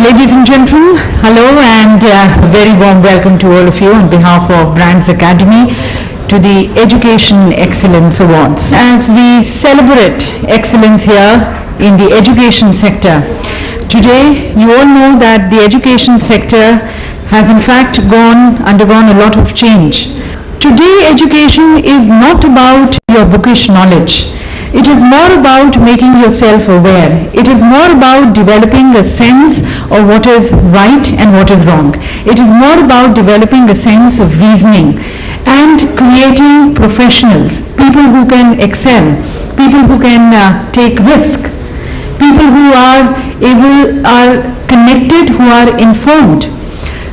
Ladies and gentlemen, hello and a very warm welcome to all of you on behalf of Brands Academy to the Education Excellence Awards. As we celebrate excellence here in the education sector, today you all know that the education sector has in fact undergone a lot of change. Today education is not about your bookish knowledge. It is more about making yourself aware. It is more about developing a sense of what is right and what is wrong. It is more about developing a sense of reasoning and creating professionals, people who can excel, people who can take risk, people who are connected, who are informed.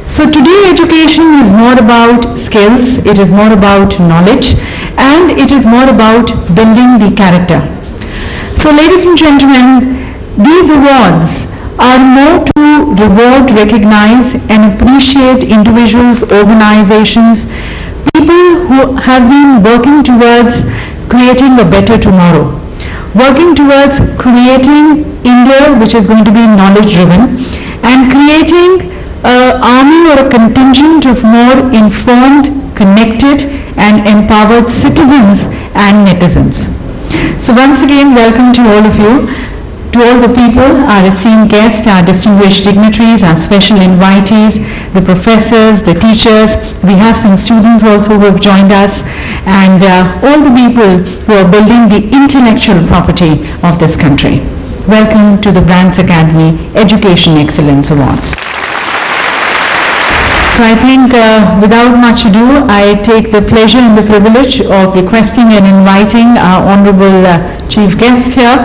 So today education is more about skills, it is more about knowledge, and it is more about building the character. So ladies and gentlemen, these awards are more to reward, recognize and appreciate individuals, organizations, people who have been working towards creating a better tomorrow, working towards creating India which is going to be knowledge driven and creating an army or a contingent of more informed, connected and empowered citizens and netizens. So once again, welcome to all of you, to all the people, our esteemed guests, our distinguished dignitaries, our special invitees, the professors, the teachers. We have some students also who have joined us, and all the people who are building the intellectual property of this country. Welcome to the Brands Academy Education Excellence Awards. So I think without much ado, I take the pleasure and the privilege of requesting and inviting our honorable chief guest here,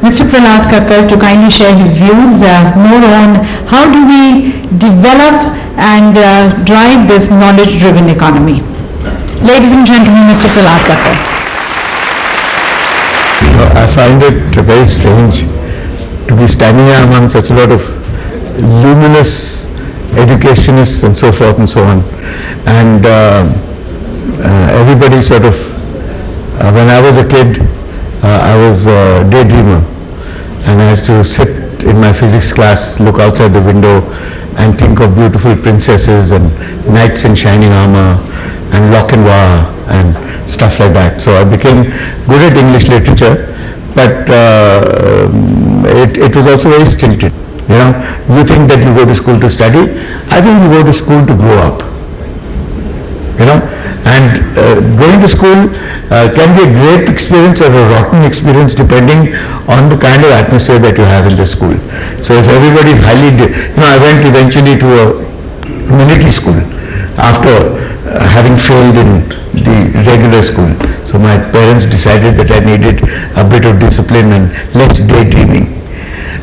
Mr. Prahlad Kakkar, to kindly share his views more on how do we develop and drive this knowledge-driven economy. Ladies and gentlemen, Mr. Prahlad Kakkar. I find it very strange to be standing here among such a lot of luminous educationists and so forth and so on, and everybody sort of, when I was a kid, I was a daydreamer, and I used to sit in my physics class, look outside the window and think of beautiful princesses and knights in shining armor and lock and war and stuff like that. So I became good at English literature, but it was also very stilted. You know, you think that you go to school to study. I think you go to school to grow up. You know, and going to school can be a great experience or a rotten experience depending on the kind of atmosphere that you have in the school. So if everybody is highly, I went eventually to a military school after having failed in the regular school. So my parents decided that I needed a bit of discipline and less daydreaming.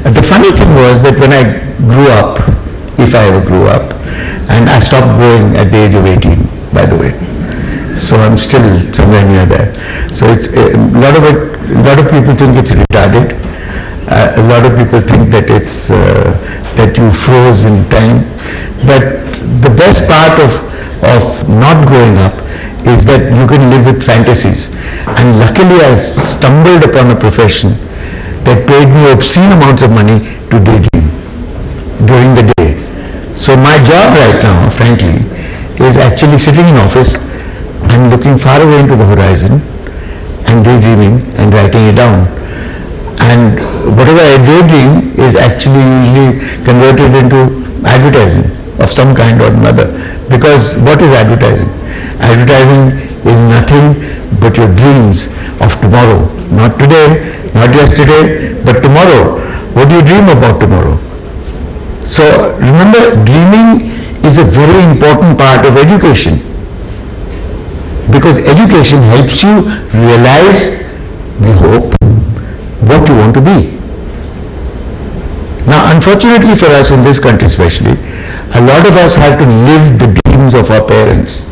The funny thing was that when I grew up, if I ever grew up, and I stopped growing at the age of 18, by the way, so I'm still somewhere near there. So it's, a lot of people think it's retarded. A lot of people think that it's that you froze in time. But the best part of not growing up is that you can live with fantasies. And luckily I stumbled upon a profession that paid me obscene amounts of money to daydream during the day. So my job right now, frankly, is actually sitting in office and looking far away into the horizon and daydreaming and writing it down. And whatever I daydream is actually usually converted into advertising of some kind or another. Because what is advertising? Advertising is nothing but your dreams of tomorrow. Not today, not yesterday, but tomorrow. What do you dream about tomorrow? So remember, dreaming is a very important part of education, because education helps you realize, we hope, what you want to be. Now unfortunately for us in this country especially, a lot of us have to live the dreams of our parents,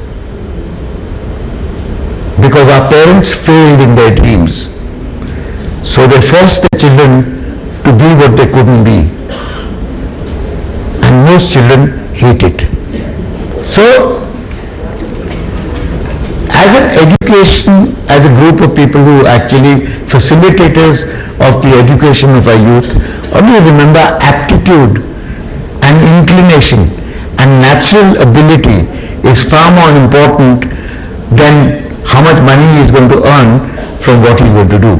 because our parents failed in their dreams. So they forced their children to be what they couldn't be. And most children hate it. So, as an education, as a group of people who actually facilitators of the education of our youth, only remember aptitude inclination and natural ability is far more important than how much money he is going to earn from what he is going to do.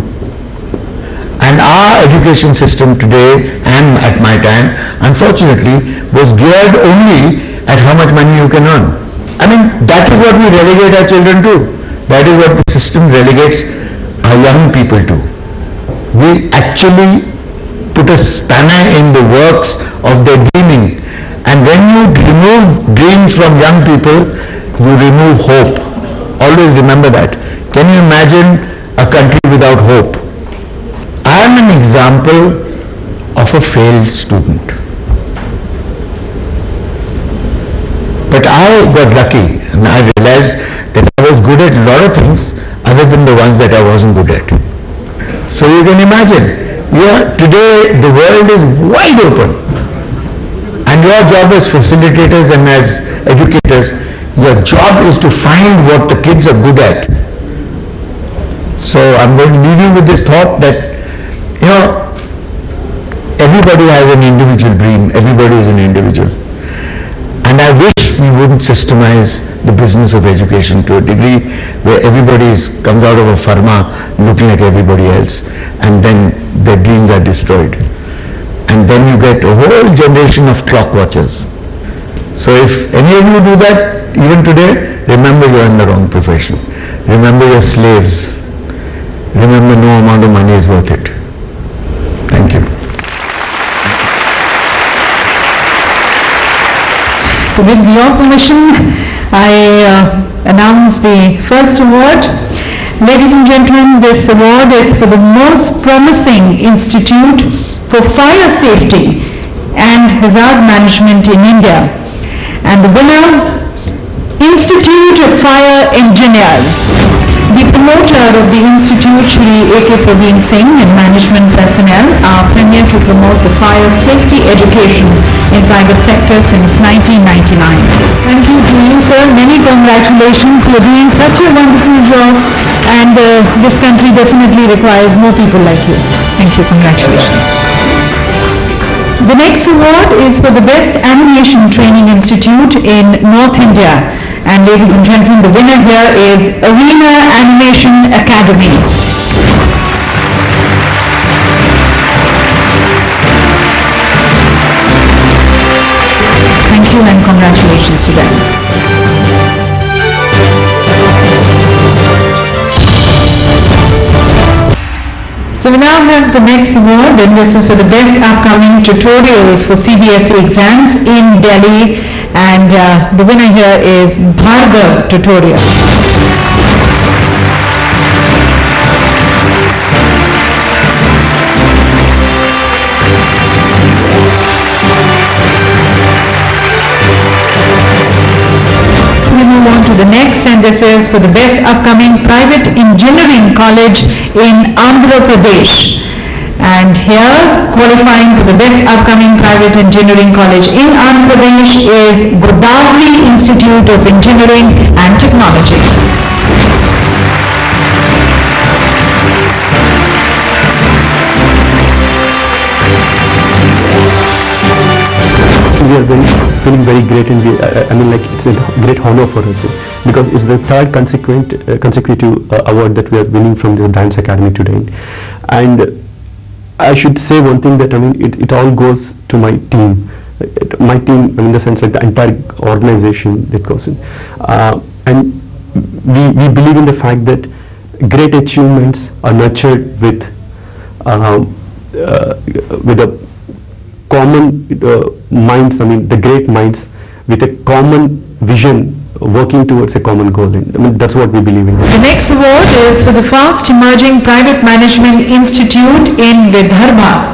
And our education system today and at my time, unfortunately, was geared only at how much money you can earn. I mean, that is what we relegate our children to. That is what the system relegates our young people to. We actually put a spanner in the works of their dreaming. And when you remove dreams from young people, you remove hope. Always remember that. Can you imagine a country without hope? I am an example of a failed student. But I got lucky and I realized that I was good at a lot of things other than the ones that I wasn't good at. So you can imagine, today the world is wide open. And your job as facilitators and as educators, your job is to find what the kids are good at. So I'm going to leave you with this thought that everybody has an individual dream, everybody is an individual. And I wish we wouldn't systemize the business of education to a degree where everybody comes out of a pharma looking like everybody else, and then their dreams are destroyed. And then you get a whole generation of clock watchers. So if any of you do that, even today, remember you're in the wrong profession. Remember you're slaves. Remember no amount of money is worth it. Thank you. So with your permission, I announce the first award. Ladies and gentlemen, this award is for the most promising institute for fire safety and hazard management in India. And the winner, Institute of Fire Engineers. The promoter of the institute, Shri A.K. Praveen Singh, and management personnel are premier to promote the fire safety education in private sector since 1999. Thank you to you, sir. Many congratulations. You're doing such a wonderful job, and this country definitely requires more people like you. Thank you. Congratulations. The next award is for the Best Animation Training Institute in North India. And ladies and gentlemen, the winner here is Arena Animation Academy. Thank you and congratulations to them. So we now have the next award, and this is for the best upcoming tutorials for CBSE exams in Delhi, and the winner here is Bhargav Tutorials. We move on to the next, and this is for the best upcoming private engineering college in Andhra Pradesh. And here, qualifying for the best upcoming private engineering college in Andhra Pradesh is Godavari Institute of Engineering and Technology. We are feeling very great, and I mean, like, it's a great honor for us because it's the third consecutive award that we are winning from this Dance Academy today. And I should say one thing, that I mean, it all goes to my team. My team, in the sense, like the entire organization that goes in. And we believe in the fact that great achievements are nurtured with a common minds, I mean, the great minds with a common vision working towards a common goal. And I mean, that's what we believe in. The next award is for the Fast Emerging Private Management Institute in Vidarbha.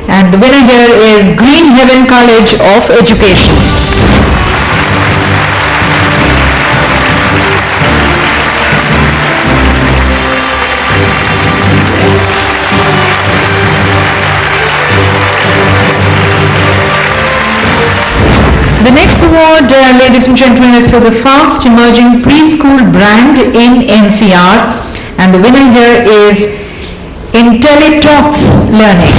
And the winner here is Green Heaven College of Education. The next award, ladies and gentlemen, is for the Fast Emerging Preschool Brand in NCR, and the winner here is IntelliTalks Learning.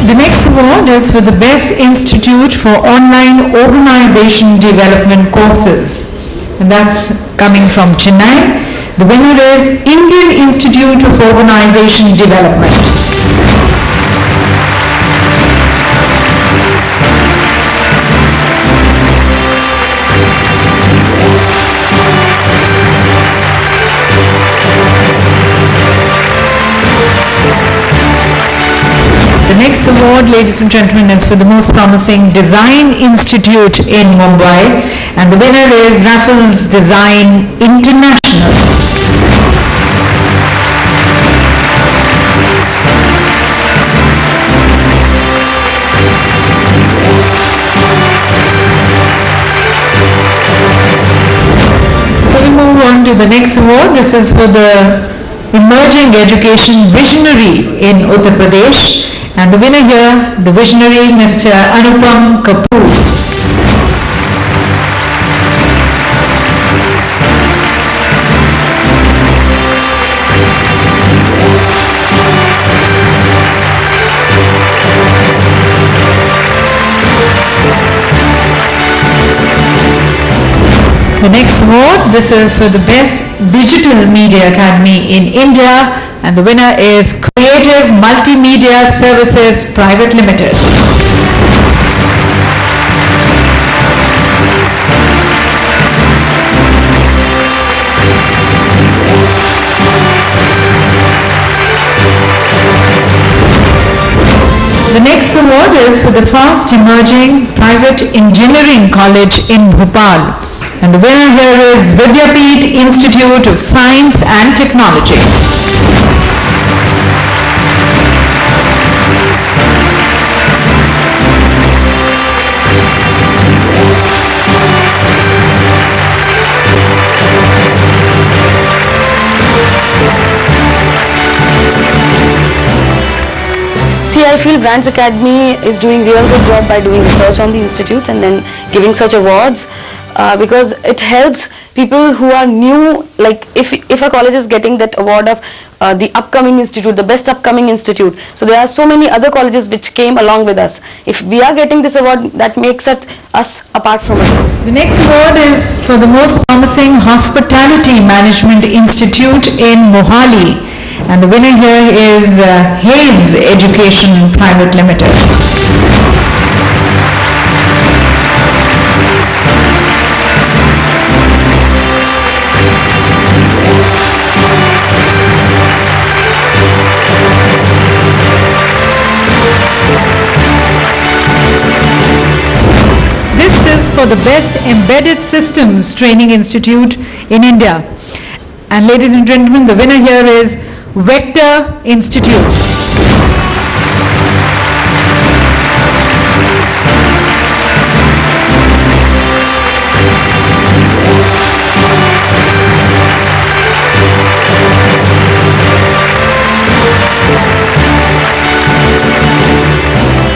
The next award is for the Best Institute for Online Organization Development Courses. And that's coming from Chennai. The winner is Indian Institute of Organization Development. The next award, ladies and gentlemen, is for the most promising Design Institute in Mumbai, and the winner is Raffles Design International. So we move on to the next award. This is for the Emerging Education Visionary in Uttar Pradesh. And the winner here, the visionary, Mr. Anupam Kapoor. The next award, this is for the Best Digital Media Academy in India, and the winner is Creative Multimedia Services Private Limited. The next award is for the Fast Emerging Private Engineering College in Bhopal. And the winner here is Vidyapeeth Institute of Science and Technology. See, I feel Brands Academy is doing a real good job by doing research on the institute and then giving such awards. Because it helps people who are new, like if a college is getting that award of the upcoming institute, the best upcoming institute, so there are so many other colleges which came along with us. If we are getting this award, that makes us apart from others. The next award is for the most promising Hospitality Management Institute in Mohali, and the winner here is Hayes Education Private Limited. For the Best Embedded Systems Training Institute in India. And ladies and gentlemen, the winner here is Vector Institute.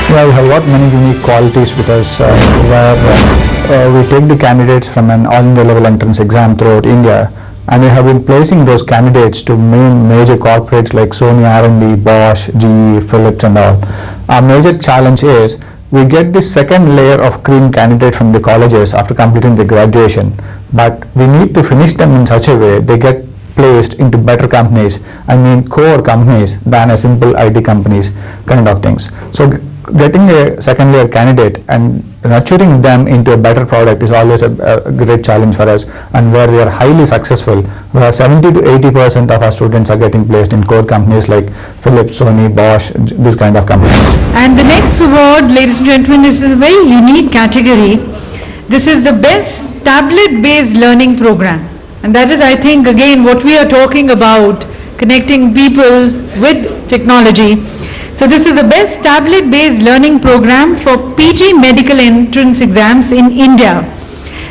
Yeah, we have got many unique qualities with us where we take the candidates from an all-India level entrance exam throughout India, and we have been placing those candidates to major corporates like Sony R&D, Bosch, GE, Philips and all. Our major challenge is we get the second layer of cream candidate from the colleges after completing the graduation, but we need to finish them in such a way they get placed into better companies, I mean core companies, than a simple IT companies kind of things. So getting a second layer candidate and nurturing them into a better product is always a great challenge for us, and where we are highly successful, where 70 to 80% of our students are getting placed in core companies like Philips, Sony, Bosch, these kind of companies. And the next award, ladies and gentlemen, is a very unique category. This is the Best Tablet-Based Learning Program, and that is, I think, again what we are talking about, connecting people with technology. So this is the Best Tablet-Based Learning Program for PG Medical Entrance Exams in India.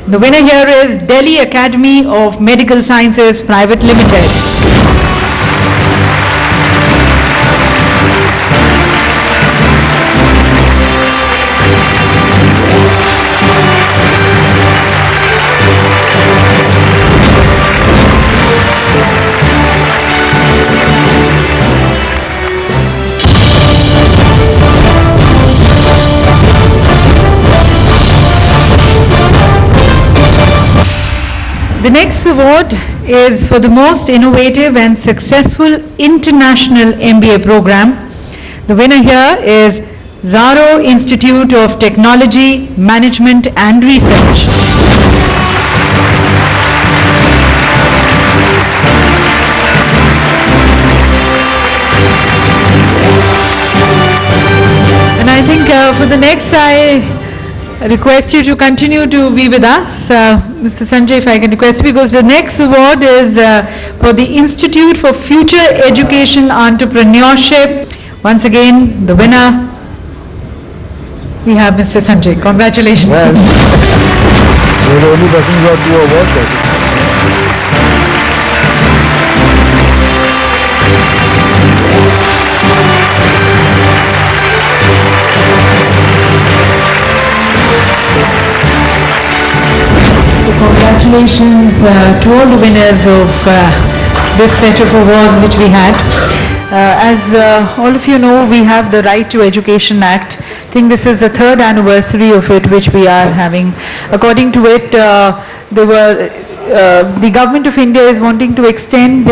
The winner here is Delhi Academy of Medical Sciences Private Limited. The next award is for the most innovative and successful international MBA program. The winner here is Zaro Institute of Technology, Management and Research. And I think for the next, I request you to continue to be with us. Mr. Sanjay, if I can request, because the next award is for the Institute for Future Education Entrepreneurship. Once again, the winner, we have Mr. Sanjay. Congratulations. Well, we're only talking about 2 awards. So congratulations to all the winners of this set of awards which we had. As all of you know, we have the Right to Education Act. I think this is the 3rd anniversary of it which we are having. According to it, the Government of India is wanting to extend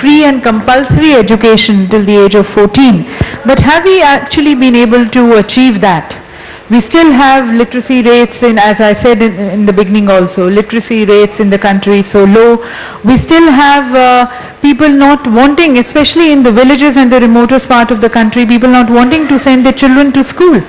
free and compulsory education till the age of 14. But have we actually been able to achieve that? We still have literacy rates as I said in the beginning also, literacy rates in the country so low. We still have people not wanting, especially in the villages and the remotest part of the country, people not wanting to send their children to school.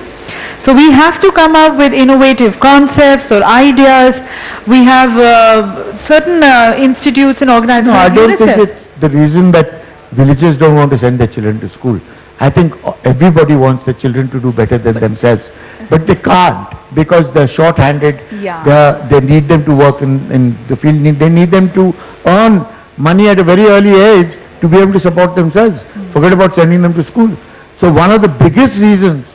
So we have to come up with innovative concepts or ideas. We have certain institutes and organizations. No, I don't think it's the reason that villages don't want to send their children to school. I think everybody wants their children to do better than themselves. But they can't because they're short-handed. Yeah. They need them to work in the field. They need them to earn money at a very early age to be able to support themselves. Forget about sending them to school. So one of the biggest reasons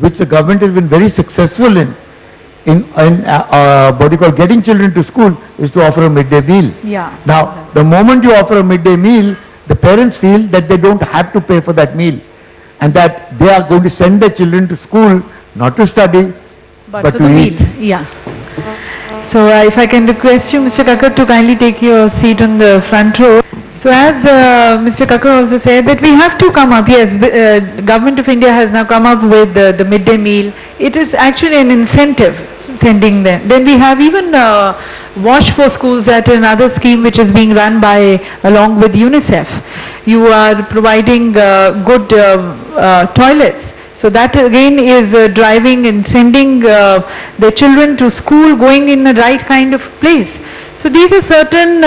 which the government has been very successful in what you call getting children to school is to offer a midday meal. Yeah. Now, the moment you offer a midday meal, the parents feel that they don't have to pay for that meal and that they are going to send their children to school not to study, but for to the eat. meal. Yeah. So if I can request you, Mr. Kakkar, to kindly take your seat on the front row. So as Mr. Kakkar also said that we have to come up, yes, Government of India has now come up with the midday meal. It is actually an incentive sending them. Then we have even Wash for Schools, that another scheme which is being run by along with UNICEF. You are providing good toilets. So that again is driving and sending the children to school, going in the right kind of place. So these are certain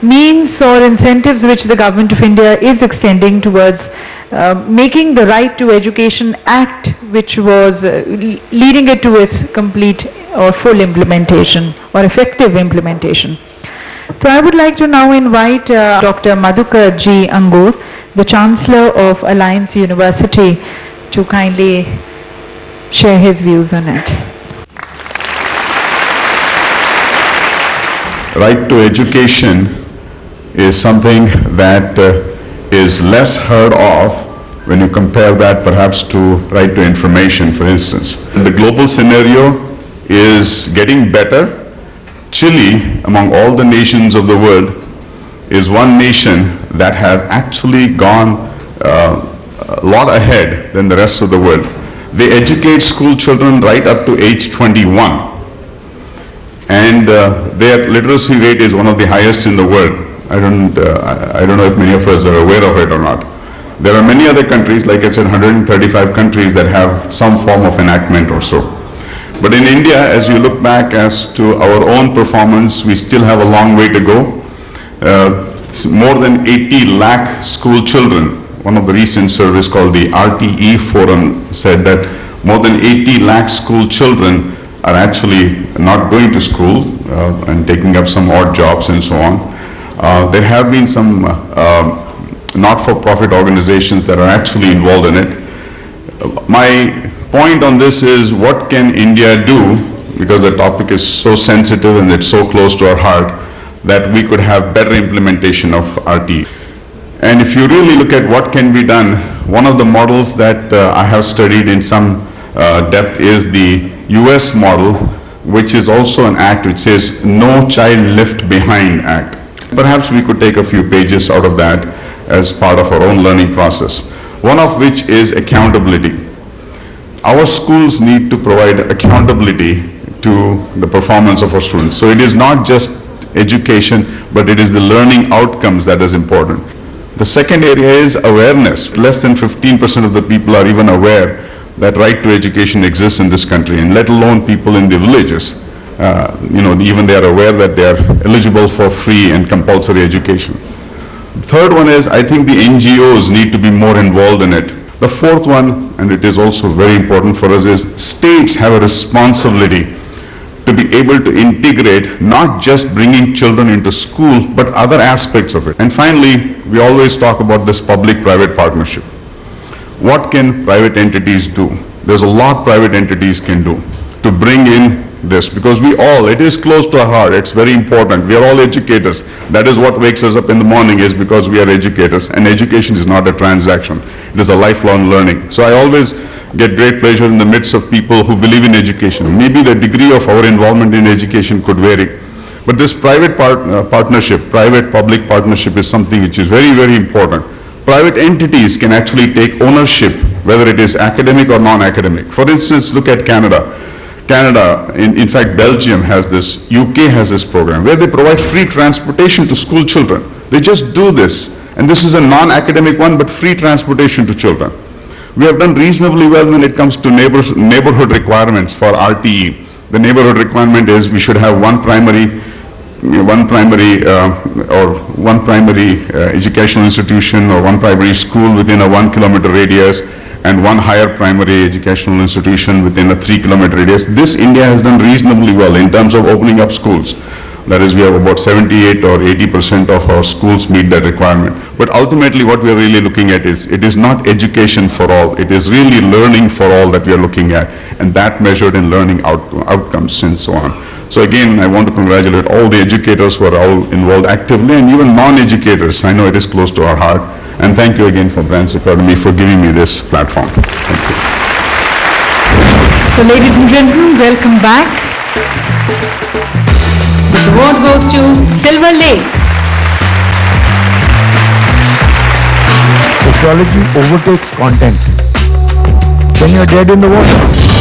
means or incentives which the Government of India is extending towards making the Right to Education Act, which was leading it to its complete or full implementation or effective implementation. So I would like to now invite Dr. Madhukar G. Angur, the Chancellor of Alliance University, to kindly share his views on it. Right to education is something that is less heard of when you compare that perhaps to right to information, for instance. The global scenario is getting better. Chile, among all the nations of the world, is one nation that has actually gone a lot ahead than the rest of the world. They educate school children right up to age 21. And their literacy rate is one of the highest in the world. I don't know if many of us are aware of it or not. There are many other countries, like I said, 135 countries that have some form of enactment or so. But in India, as you look back as to our own performance, we still have a long way to go. More than 80 lakh school children, one of the recent surveys called the RTE Forum said that more than 80 lakh school children are actually not going to school and taking up some odd jobs and so on. There have been some not-for-profit organizations that are actually involved in it. My point on this is, what can India do, because the topic is so sensitive and it's so close to our heart, that we could have better implementation of RTE. And if you really look at what can be done, one of the models that I have studied in some depth is the US model which is also an act which says No Child Left Behind Act. Perhaps we could take a few pages out of that as part of our own learning process. One of which is accountability. Our schools need to provide accountability to the performance of our students. So it is not just education, but it is the learning outcomes that is important. The second area is awareness. Less than 15% of the people are even aware that right to education exists in this country, and let alone people in the villages. Even they are aware that they are eligible for free and compulsory education. The third one is, I think the NGOs need to be more involved in it. The fourth one, and it is also very important for us, is states have a responsibility to be able to integrate not just bringing children into school, but other aspects of it. And finally, we always talk about this public-private partnership. What can private entities do? There's a lot private entities can do to bring in this, because it is close to our heart. It's very important. We are all educators. That is what wakes us up in the morning, is because we are educators, and education is not a transaction. It is a lifelong learning. So I always get great pleasure in the midst of people who believe in education. Maybe the degree of our involvement in education could vary, but this private partnership, private-public partnership, is something which is very, very important. Private entities can actually take ownership, whether it is academic or non-academic. For instance, look at Canada. In fact, Belgium has this, UK has this program where they provide free transportation to school children. They just do this, and this is a non-academic one, but free transportation to children. We have done reasonably well when it comes to neighborhood requirements for RTE. The neighborhood requirement is we should have one primary educational institution or one primary school within a 1 kilometer radius, and one higher primary educational institution within a 3 kilometer radius. This India has done reasonably well in terms of opening up schools. That is, we have about 78 or 80% of our schools meet that requirement. But ultimately what we are really looking at is, it is not education for all, it is really learning for all that we are looking at, and that measured in learning outcomes and so on. So again, I want to congratulate all the educators who are all involved actively, and even non-educators. I know it is close to our heart. And thank you again for Branch Academy for giving me this platform. Thank you. So ladies and gentlemen, welcome back. This award goes to Silver Lake. Technology overtakes content. Then you're dead in the water.